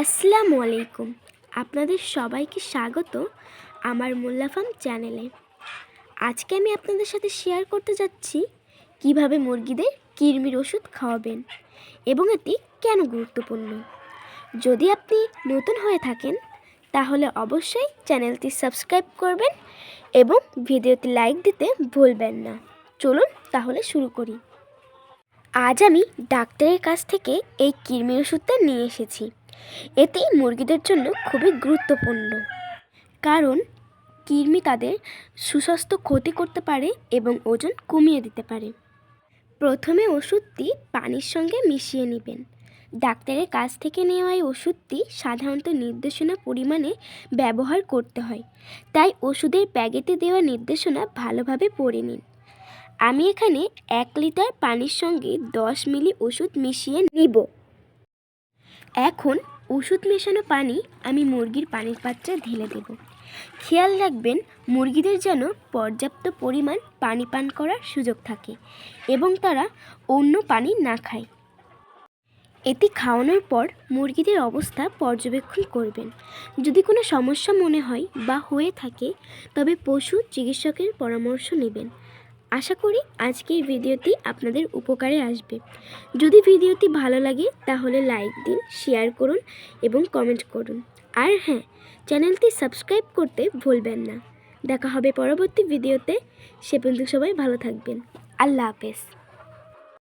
আসসালামু আলাইকুম। আপনাদের সবাইকে স্বাগত আমার মোল্লা ফার্ম চ্যানেলে। আজকে আমি আপনাদের সাথে শেয়ার করতে যাচ্ছি কিভাবে মুরগিদের কৃমির ওষুধ খাওয়াবেন এবং এটি কেন গুরুত্বপূর্ণ। যদি আপনি নতুন হয়ে থাকেন তাহলে অবশ্যই চ্যানেলটি সাবস্ক্রাইব করবেন এবং ভিডিওটি লাইক দিতে ভুলবেন না। চলুন তাহলে শুরু করি। আজ আমি ডাক্তারের কাছ থেকে এই কৃমির ওষুধটা নিয়ে এসেছি। এটি মুরগিদের জন্য খুবই গুরুত্বপূর্ণ, কারণ কৃমি তাদের সুস্বাস্থ্য ক্ষতি করতে পারে এবং ওজন কমিয়ে দিতে পারে। প্রথমে ওষুধটি পানির সঙ্গে মিশিয়ে নেবেন। ডাক্তারের কাছ থেকে নেওয়া এই ওষুধটি সাধারণত নির্দেশনা পরিমাণে ব্যবহার করতে হয়, তাই ওষুধের প্যাকেটে দেওয়া নির্দেশনা ভালোভাবে পড়ে নিন। আমি এখানে 1 লিটার পানির সঙ্গে 10 মিলি ওষুধ মিশিয়ে নিব। এখন ওষুধ মেশানো পানি আমি মুরগির পানির পাত্রে ঢেলে দেব। খেয়াল রাখবেন মুরগিদের যেন পর্যাপ্ত পরিমাণ পানি পান করার সুযোগ থাকে এবং তারা অন্য পানি না খায়। এটি খাওয়ানোর পর মুরগিদের অবস্থা পর্যবেক্ষণ করবেন। যদি কোনো সমস্যা মনে হয় বা হয়ে থাকে তবে পশু চিকিৎসকের পরামর্শ নেবেন। আশা করি আজকের ভিডিওটি আপনাদের উপকারে আসবে। যদি ভিডিওটি ভালো লাগে তাহলে লাইক দিন, শেয়ার করুন এবং কমেন্ট করুন। আর হ্যাঁ, চ্যানেলটি সাবস্ক্রাইব করতে ভুলবেন না। দেখা হবে পরবর্তী ভিডিওতে। সে পর্যন্ত সবাই ভালো থাকবেন। আল্লাহ হাফেজ।